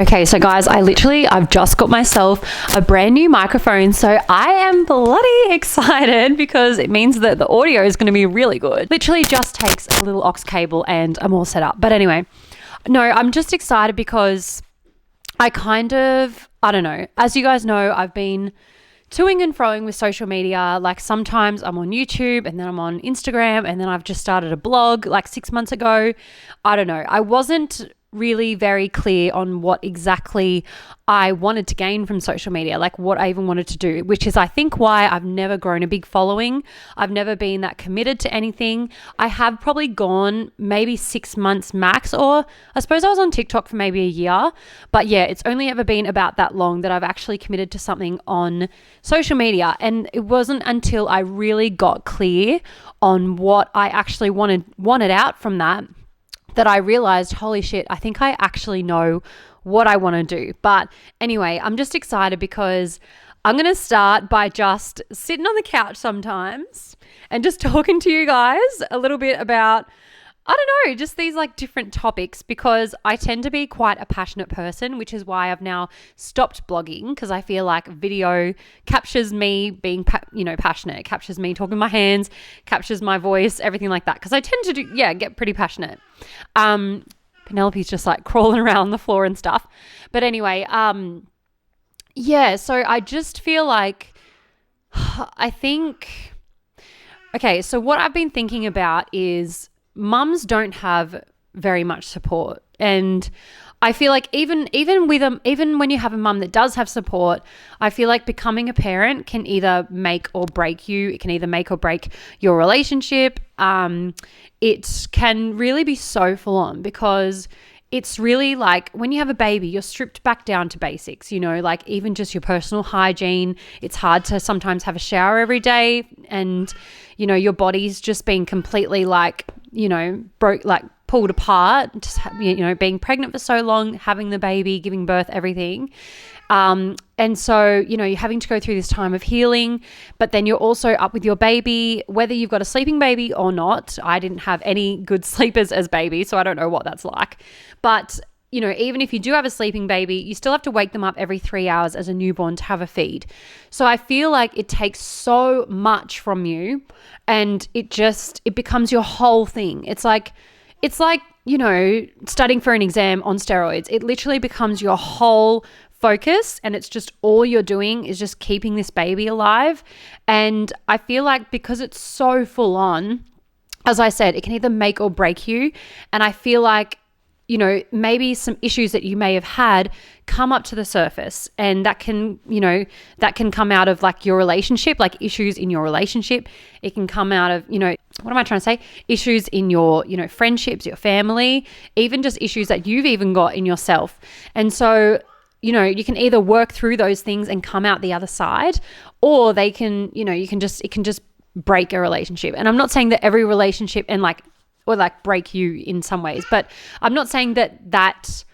Okay, so guys, I've just got myself a brand new microphone, so I am bloody excited because it means that the audio is going to be really good. Literally just takes a little aux cable and I'm all set up. But anyway, no, I'm just excited because I don't know. As you guys know, I've been toing and froing with social media. Like sometimes I'm on YouTube and then I'm on Instagram and then I've just started a blog like 6 months ago. I don't know. I wasn't really very clear on what exactly I wanted to gain from social media, like what I even wanted to do, which is I think why I've never grown a big following. I've never been that committed to anything. I have probably gone maybe 6 months max, or I suppose I was on TikTok for maybe a year, but yeah, it's only ever been about that long that I've actually committed to something on social media. And it wasn't until I really got clear on what I actually wanted out from that I realized, holy shit, I think I actually know what I want to do. But anyway, I'm just excited because I'm going to start by just sitting on the couch sometimes and just talking to you guys a little bit about, I don't know, just these like different topics, because I tend to be quite a passionate person, which is why I've now stopped blogging, because I feel like video captures me being, passionate. It captures me talking with my hands, captures my voice, everything like that. Because I tend to get pretty passionate. Penelope's just like crawling around the floor and stuff. But anyway, so I just feel like, so what I've been thinking about is mums don't have very much support, and I feel like even when you have a mum that does have support, I feel like becoming a parent can either make or break you. It can either make or break your relationship. It can really be so full on, because it's really like when you have a baby, you're stripped back down to basics, like even just your personal hygiene. It's hard to sometimes have a shower every day, and your body's just been completely pulled apart, just being pregnant for so long, having the baby, giving birth, everything. And so, you're having to go through this time of healing, but then you're also up with your baby, whether you've got a sleeping baby or not. I didn't have any good sleepers as babies, so I don't know what that's like. But, even if you do have a sleeping baby, you still have to wake them up every 3 hours as a newborn to have a feed. So I feel like it takes so much from you, and it becomes your whole thing. It's like, studying for an exam on steroids. It literally becomes your whole focus, and it's just all you're doing is just keeping this baby alive. And I feel like because it's so full on, as I said, it can either make or break you. And I feel like, maybe some issues that you may have had come up to the surface, and that can come out of like your relationship, like issues in your relationship. It can come out of, what am I trying to say? Issues in your, friendships, your family, even just issues that you've even got in yourself. And so, you can either work through those things and come out the other side, or it can just break a relationship. And I'm not saying that every relationship or break you in some ways, but I'm not saying that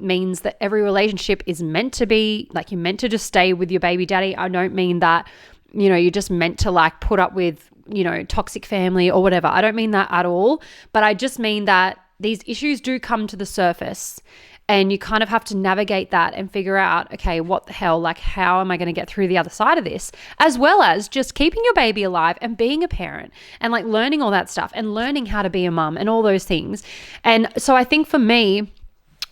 means that every relationship is meant to be like you're meant to just stay with your baby daddy. I don't mean that, you're just meant to like put up with, toxic family or whatever. I don't mean that at all, but I just mean that these issues do come to the surface, and you kind of have to navigate that and figure out, okay, what the hell, like how am I going to get through the other side of this, as well as just keeping your baby alive and being a parent and like learning all that stuff and learning how to be a mum and all those things. And so I think for me,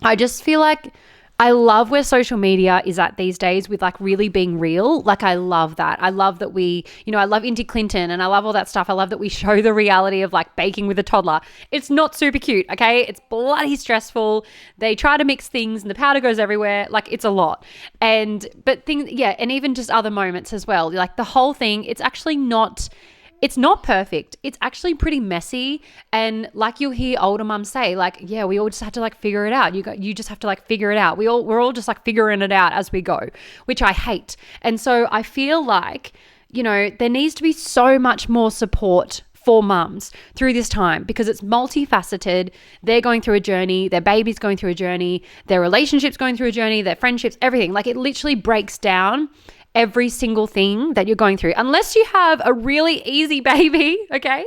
I just feel like I love where social media is at these days with like really being real. Like I love that. I love that we, I love Inti Clinton and I love all that stuff. I love that we show the reality of like baking with a toddler. It's not super cute, okay? It's bloody stressful. They try to mix things and the powder goes everywhere. Like it's a lot. And even just other moments as well. Like the whole thing, it's not perfect. It's actually pretty messy. And like you'll hear older mums say, like, yeah, we all just have to like figure it out. You just have to like figure it out. We're all just like figuring it out as we go, which I hate. And so I feel like, there needs to be so much more support for mums through this time, because it's multifaceted. They're going through a journey, their baby's going through a journey, their relationship's going through a journey, their friendships, everything. Like it literally breaks down every single thing that you're going through, unless you have a really easy baby, okay?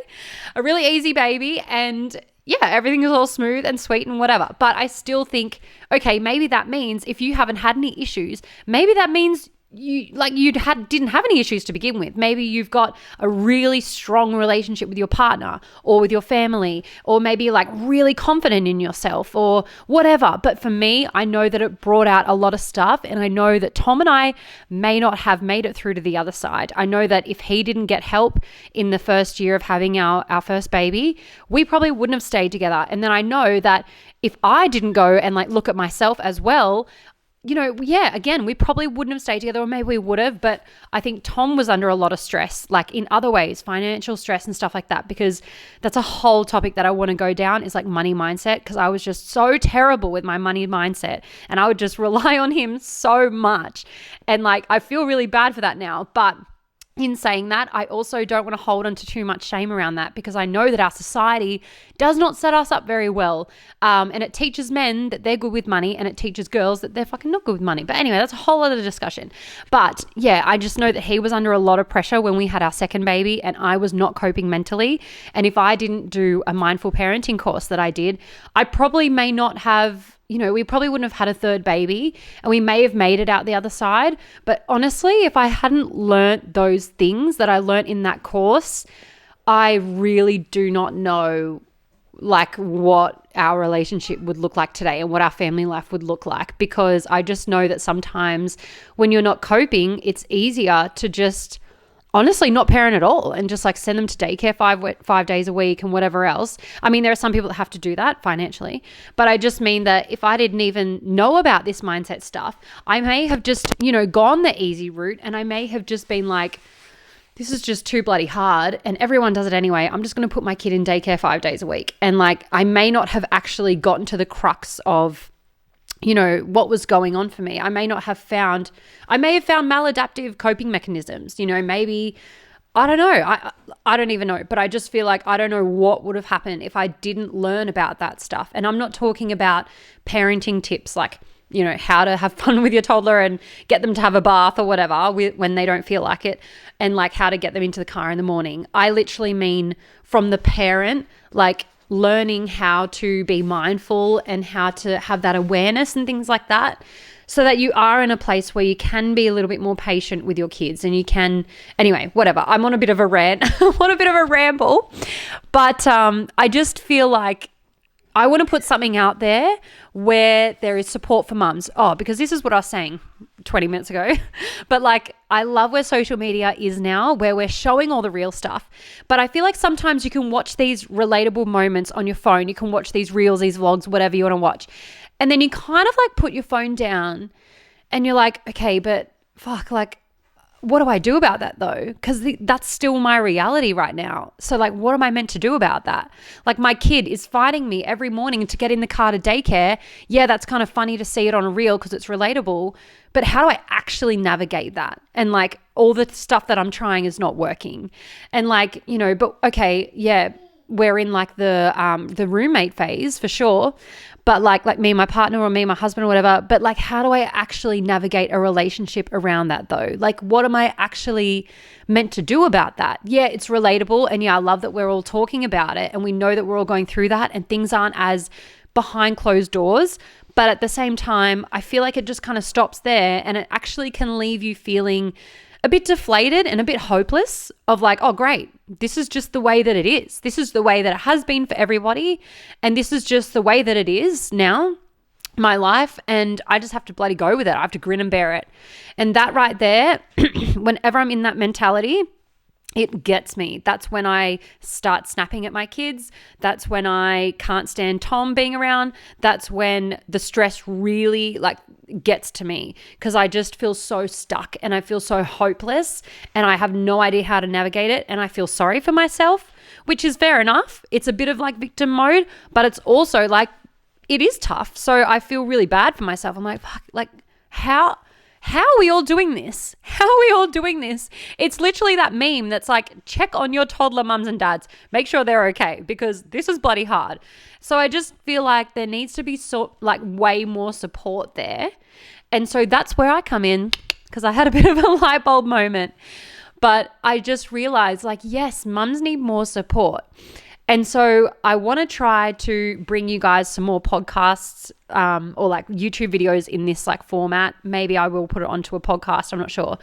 A really easy baby, and yeah, everything is all smooth and sweet and whatever. But I still think, okay, maybe that means if you haven't had any issues, maybe that means didn't have any issues to begin with. Maybe you've got a really strong relationship with your partner or with your family, or maybe you're like really confident in yourself or whatever. But for me, I know that it brought out a lot of stuff, and I know that Tom and I may not have made it through to the other side. I know that if he didn't get help in the first year of having our first baby, we probably wouldn't have stayed together. And then I know that if I didn't go and like look at myself as well, again, we probably wouldn't have stayed together, or maybe we would have, but I think Tom was under a lot of stress, like in other ways, financial stress and stuff like that, because that's a whole topic that I want to go down, is like money mindset, because I was just so terrible with my money mindset, and I would just rely on him so much. And like, I feel really bad for that now, but in saying that, I also don't want to hold on to too much shame around that, because I know that our society does not set us up very well. And it teaches men that they're good with money, and it teaches girls that they're fucking not good with money. But anyway, that's a whole other discussion. But yeah, I just know that he was under a lot of pressure when we had our second baby, and I was not coping mentally. And if I didn't do a mindful parenting course that I did, I probably may not have, we probably wouldn't have had a third baby, and we may have made it out the other side. But honestly, if I hadn't learnt those things that I learnt in that course, I really do not know like what our relationship would look like today and what our family life would look like, because I just know that sometimes when you're not coping, it's easier to just honestly not parent at all and just like send them to daycare 5 days a week and whatever else. I mean, there are some people that have to do that financially, but I just mean that if I didn't even know about this mindset stuff, I may have just, gone the easy route, and I may have just been like, this is just too bloody hard and everyone does it anyway. I'm just going to put my kid in daycare 5 days a week. And like, I may not have actually gotten to the crux of what was going on for me. I may have found maladaptive coping mechanisms, maybe, I don't know. I don't even know, but I just feel like I don't know what would have happened if I didn't learn about that stuff. And I'm not talking about parenting tips like, how to have fun with your toddler and get them to have a bath or whatever when they don't feel like it, and like how to get them into the car in the morning. I literally mean from the parent, like learning how to be mindful and how to have that awareness and things like that, so that you are in a place where you can be a little bit more patient with your kids, and you can, anyway, whatever. I'm on a bit of a rant, on a bit of a ramble, but I just feel like I want to put something out there where there is support for mums. Oh, because this is what I was saying 20 minutes ago. But like, I love where social media is now, where we're showing all the real stuff. But I feel like sometimes you can watch these relatable moments on your phone. You can watch these reels, these vlogs, whatever you want to watch. And then you kind of like put your phone down and you're like, okay, but fuck, like, what do I do about that though? Because that's still my reality right now. So like, what am I meant to do about that? Like, my kid is fighting me every morning to get in the car to daycare. Yeah, that's kind of funny to see it on a reel because it's relatable. But how do I actually navigate that? And like, all the stuff that I'm trying is not working. And like, but okay, yeah, we're in like the roommate phase for sure. But like me and my partner, or me and my husband or whatever, but like, how do I actually navigate a relationship around that though? Like, what am I actually meant to do about that? Yeah, it's relatable. And yeah, I love that we're all talking about it and we know that we're all going through that and things aren't as behind closed doors. But at the same time, I feel like it just kind of stops there, and it actually can leave you feeling a bit deflated and a bit hopeless of like, oh, great, this is just the way that it is. This is the way that it has been for everybody. And this is just the way that it is now, my life. And I just have to bloody go with it. I have to grin and bear it. And that right there, whenever I'm in that mentality, it gets me. That's when I start snapping at my kids. That's when I can't stand Tom being around. That's when the stress really like gets to me, because I just feel so stuck and I feel so hopeless and I have no idea how to navigate it, and I feel sorry for myself, which is fair enough. It's a bit of like victim mode, but it's also like, it is tough. So I feel really bad for myself. I'm like, fuck, like how are we all doing this? How are we all doing this? It's literally that meme that's like, check on your toddler mums and dads, make sure they're okay, because this is bloody hard. So I just feel like there needs to be way more support there. And so that's where I come in, because I had a bit of a light bulb moment. But I just realized like, yes, mums need more support. And so I want to try to bring you guys some more podcasts or like YouTube videos in this like format. Maybe I will put it onto a podcast. I'm not sure.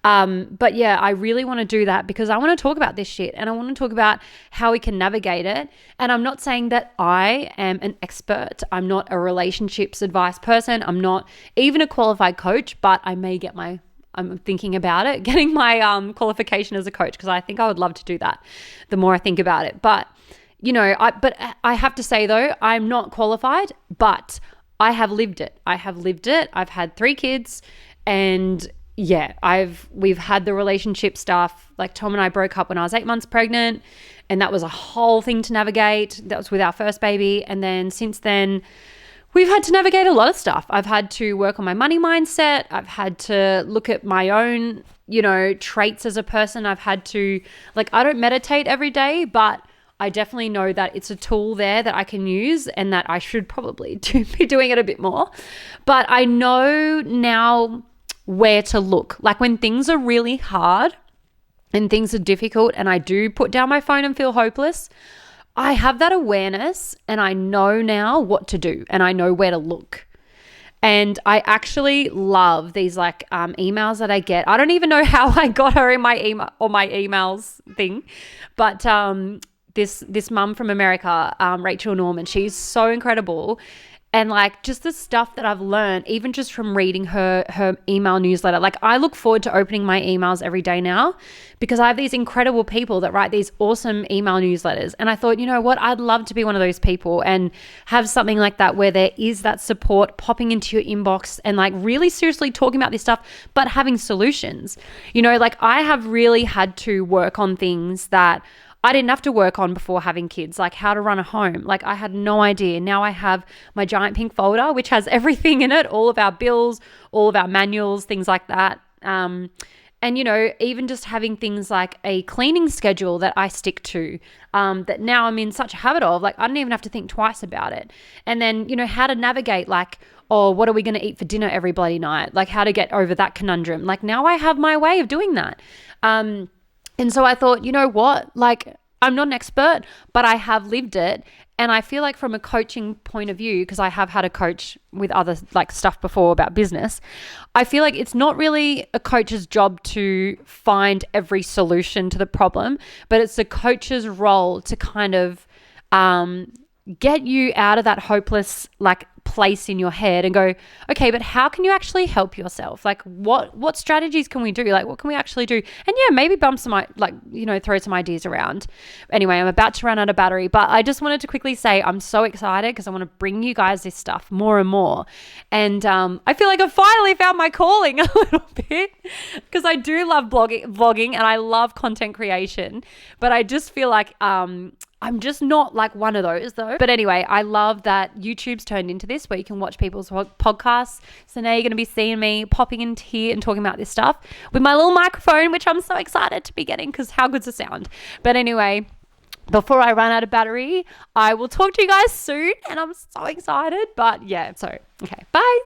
But yeah, I really want to do that because I want to talk about this shit and I want to talk about how we can navigate it. And I'm not saying that I am an expert. I'm not a relationships advice person. I'm not even a qualified coach, but I may get I'm thinking about it, getting my qualification as a coach because I think I would love to do that the more I think about it. But I have to say though, I'm not qualified, but I have lived it. I've had 3 kids and yeah, we've had the relationship stuff. Like Tom and I broke up when I was 8 months pregnant and that was a whole thing to navigate. That was with our first baby. And then since then, we've had to navigate a lot of stuff. I've had to work on my money mindset. I've had to look at my own, traits as a person. I've had to, I don't meditate every day, but I definitely know that it's a tool there that I can use and that I should probably be doing it a bit more. But I know now where to look. Like when things are really hard and things are difficult and I do put down my phone and feel hopeless, I have that awareness and I know now what to do and I know where to look. And I actually love these emails that I get. I don't even know how I got her in my email or my emails thing, but this mum from America, Rachel Norman, she's so incredible. And just the stuff that I've learned, even just from reading her email newsletter, I look forward to opening my emails every day now because I have these incredible people that write these awesome email newsletters. And I thought, you know what, I'd love to be one of those people and have something like that where there is that support popping into your inbox and really seriously talking about this stuff, but having solutions. I have really had to work on things that I didn't have to work on before having kids, like how to run a home. I had no idea. Now I have my giant pink folder, which has everything in it, all of our bills, all of our manuals, things like that. And, even just having things like a cleaning schedule that I stick to, that now I'm in such a habit of, I don't even have to think twice about it. And then, how to navigate, what are we going to eat for dinner every bloody night? How to get over that conundrum. Now I have my way of doing that. And so I thought, you know what, I'm not an expert, but I have lived it. And I feel from a coaching point of view, because I have had a coach with other stuff before about business, I feel it's not really a coach's job to find every solution to the problem, but it's the coach's role to kind of get you out of that hopeless place in your head and go, okay, but how can you actually help yourself? What strategies can we do? What can we actually do? And yeah, maybe bump some, throw some ideas around. Anyway, I'm about to run out of battery, but I just wanted to quickly say I'm so excited because I want to bring you guys this stuff more and more. And I feel I finally found my calling a little bit because I do love vlogging and I love content creation, but I just feel I'm just not one of those though. But anyway, I love that YouTube's turned into this where you can watch people's podcasts. So now you're going to be seeing me popping into here and talking about this stuff with my little microphone, which I'm so excited to be getting because how good's the sound? But anyway, before I run out of battery, I will talk to you guys soon and I'm so excited. But yeah, so okay, bye.